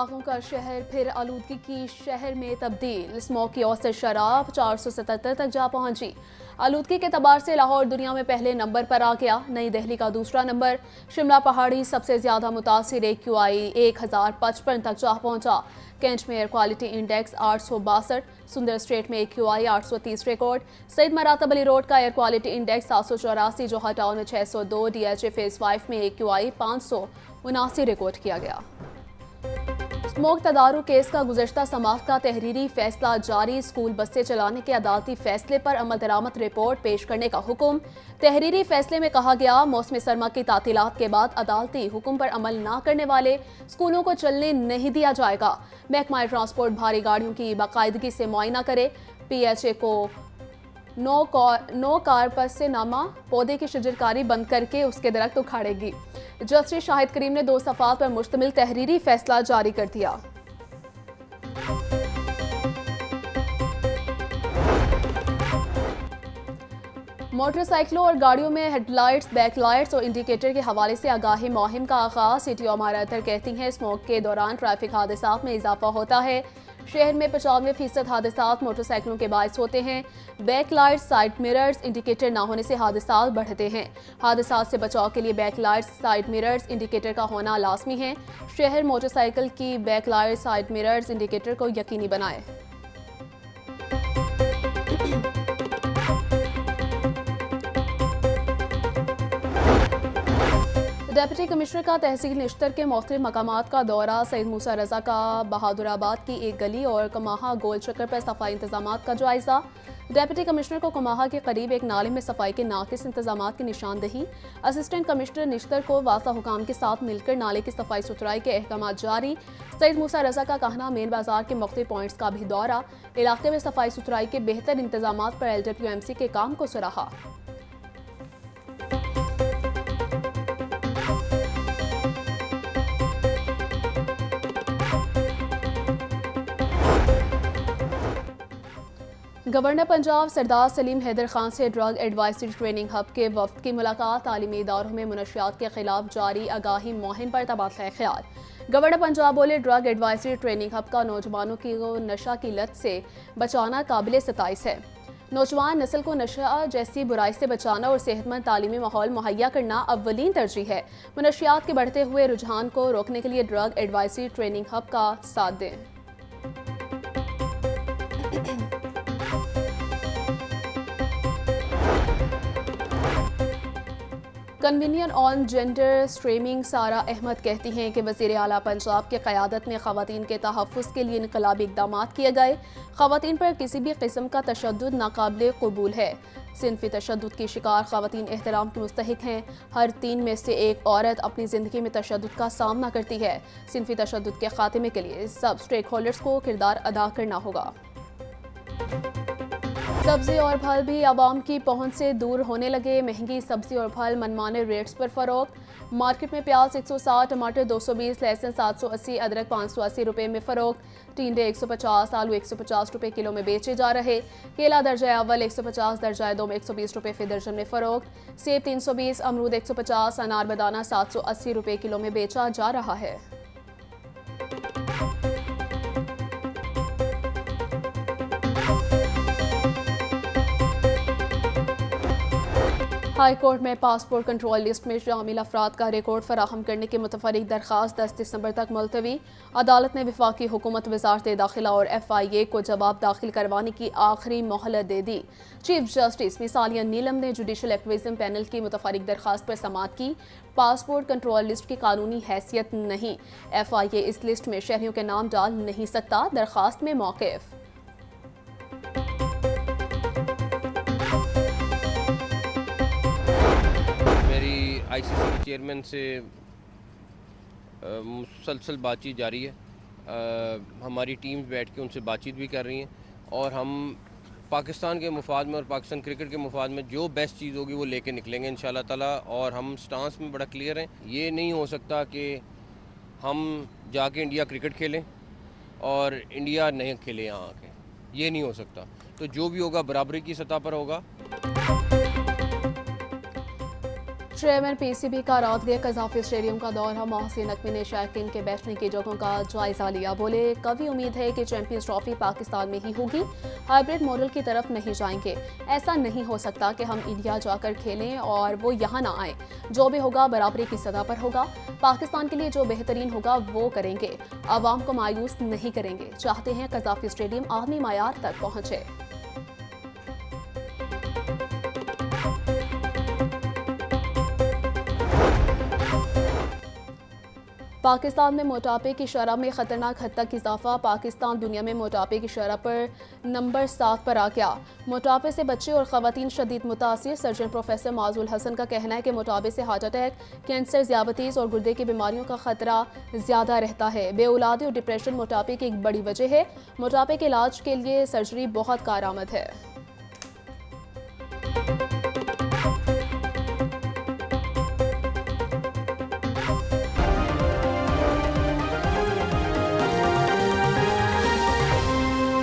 आगों का शहर फिर आलूदगी की शहर में तब्दील। स्मोक की औसत शराब 477 तक जा पहुंची। आलूदगी के तबार से लाहौर दुनिया में पहले नंबर पर आ गया। नई दिल्ली का दूसरा नंबर। शिमला पहाड़ी सबसे ज्यादा मुतासिर AQI 1055 तक जा पहुंचा। कैंट में एयर क्वालिटी इंडेक्स 862, सुंदर स्ट्रेट में AQI 830 record. Syed Maratab Ali road का air quality index 784, Johar town में 602, DHA फेज 5 में AQI 579 रिकॉर्ड किया गया। स्मोक तदारुक केस का गुज़श्ता समाअत का तहरीरी फैसला जारी। स्कूल बसें चलाने के अदालती फैसले पर अमल दरामद रिपोर्ट पेश करने का हुक्म। तहरीरी फैसले में कहा गया, मौसम सरमा की तातीलात के बाद अदालती हुक्म पर अमल न करने वाले स्कूलों को चलने नहीं दिया जाएगा। महकमा ट्रांसपोर्ट भारी गाड़ियों की बाकायदगी से मुआयना करे। PHA को नो कारपस से नामा पौधे की शजरकारी बंद करके उसके दरख्त उखाड़ेगी। जस्टिस शाहिद करीम ने 2 सफ़ात पर मुश्तमिल तहरीरी फैसला जारी कर दिया। मोटरसाइकिलों और गाड़ियों में हेडलाइट्स, बैकलाइट्स और इंडिकेटर के हवाले से आगाही मुहिम का आगाज। CTO अमारा अतर कहती हैं, स्मोक के दौरान ट्रैफिक हादसात में इजाफा होता है। शहर में 95% हादसात मोटरसाइकिलों के बायस होते हैं। बैकलाइट्स, साइड मिरर्स, इंडिकेटर ना होने से हादसात बढ़ते हैं। हादसात से बचाव के लिए बैकलाइट्स, साइड मिरर्स, इंडिकेटर का होना लाजमी है। शहर मोटरसाइकिल की बैकलाइट, साइड मिरर्स, इंडिकेटर को यकीनी बनाए। डिप्टी कमिश्नर का तहसील निश्तर के मुख्तलिफ मकामात का दौरा। सईद मूसा रजा का बहादुराबाद की एक गली और कमाहा गोल चक्कर पर सफाई इंतजामात का जायजा। डिप्टी कमिश्नर को कमाहा के करीब एक नाले में सफाई के नाकिस इंतजामात की निशानदही। असिस्टेंट कमिश्नर निश्तर को वासा हुकाम के साथ मिलकर नाले की सफाई सुथराई के अहकामात जारी। सईद मूसा रजा का कहना, मेन बाजार के मुख्तलिफ पॉइंट्स का भी दौरा। इलाके में सफाई सुथराई के बेहतर इंतजामात पर LWMC के काम को सराहा। गवर्नर पंजाब सरदार सलीम हैदर खान से ड्रग एडवाइजरी ट्रेनिंग हब के वफ्द की मुलाकात। तालीमी इदारों में मुनशियात के खिलाफ जारी आगाही मुहिम पर तबादला ख्याल। गवर्नर पंजाब बोले, ड्रग एडवाइजरी ट्रेनिंग हब का नौजवानों की नशा की लत से बचाना काबिल सताइश है। नौजवान नस्ल को नशा जैसी बुराई से बचाना और सेहतमंद तालीमी माहौल मुहैया करना अव्वलीन तरजीह है। मुनशियात के बढ़ते हुए रुझान को रोकने के लिए ड्रग एडवाइजरी ट्रेनिंग हब का साथ दें। कन्वीनियर ऑन जेंडर स्ट्रीमिंग सारा अहमद कहती हैं कि वज़ीर आला पंजाब की क़यादत में ख़वातीन के तहफ़्फ़ुज़ के लिए इनक़लाबी इक़दाम किए गए। ख़वातीन पर किसी भी किस्म का तशद्दुद नाक़ाबिले क़बूल है। सिनफ़ी तशद्दुद की शिकार ख़वातीन एहतराम की मुस्तहिक़ हैं। हर 3 में से एक औरत अपनी ज़िंदगी में तशद्दुद का सामना करती है। सिनफ़ी तशद्दुद के ख़ात्मे के लिए सब स्टेक होल्डर्स को किरदार अदा करना होगा। सब्जी और फल भी आवाम की पहुंच से दूर होने लगे। महंगी सब्जी और फल मनमाने रेट्स पर फरोख्त। मार्केट में प्याज 160, टमाटर 220, लहसुन 780, अदरक 580 रुपये में फरोख्त। टिंडे 150, आलू 150 रुपये किलो में बेचे जा रहे। केला दर्जा अव्वल 150, दर्जा दो में 120 रुपये फी दर्जन में फरोख्त। सेब 320, अमरूद 150, अनार बदाना 780 रुपये किलो में बेचा जा रहा है। हाई कोर्ट में पासपोर्ट कंट्रोल लिस्ट में शामिल अफराद का रिकॉर्ड फराहम करने की मुतफरिक दरख्वास्त 10 दिसंबर तक मुलतवी। अदालत ने वफाकी हुकूमत, वज़ारत दाखिला और FIA को जवाब दाखिल करवाने की आखिरी मोहलत दे दी। चीफ जस्टिस मिसालिया नीलम ने जुडिशल एक्विजिशन पैनल की मुतफरिक दरख्वास्त पर समाअत की। पासपोर्ट कंट्रोल लिस्ट की कानूनी हैसियत नहीं। FIA इस लिस्ट में शहरियों के नाम डाल नहीं सकता। दरख्वास्त में मौक़िफ़। ICC के चेयरमैन से मुसलसल बातचीत जारी है। हमारी टीम्स बैठ के उनसे बातचीत भी कर रही हैं और हम पाकिस्तान के मुफाद में और पाकिस्तान क्रिकेट के मुफाद में जो बेस्ट चीज़ होगी वो लेके निकलेंगे इंशाल्लाह ताला। और हम स्टांस में बड़ा क्लियर हैं। ये नहीं हो सकता कि हम जाके इंडिया क्रिकेट खेलें और इंडिया नहीं खेले यहाँ आके, ये नहीं हो सकता। तो जो भी होगा बराबरी की सतह पर होगा। चेयरमैन पीसीबी का रात गए कजाफी स्टेडियम का दौरा। मोहसिन नकवी ने शायकीन के बैठने की जगहों का जायजा लिया। बोले, कभी उम्मीद है कि चैंपियंस ट्रॉफी पाकिस्तान में ही होगी, हाइब्रिड मॉडल की तरफ नहीं जाएंगे। ऐसा नहीं हो सकता कि हम इंडिया जाकर खेलें और वो यहाँ ना आए। जो भी होगा बराबरी की सतह पर होगा। पाकिस्तान के लिए जो बेहतरीन होगा वो करेंगे। आवाम को मायूस नहीं करेंगे। चाहते हैं कजाफी स्टेडियम आलमी मायार तक पहुंचे। पाकिस्तान में मोटापे की शरह में खतरनाक हद तक इजाफा। पाकिस्तान दुनिया में मोटापे की शरह पर नंबर 7 पर आ गया। मोटापे से बच्चे और ख़वातीन शदीद मुतासिर। सर्जन प्रोफेसर माजुल हसन का कहना है कि मोटापे से हार्ट अटैक, कैंसर, ज़ियाबतीज़ और गुर्दे की बीमारियों का खतरा ज़्यादा रहता है। बेऔलादी और डिप्रेशन मोटापे की एक बड़ी वजह है। मोटापे के इलाज के लिए सर्जरी बहुत कारआमद है।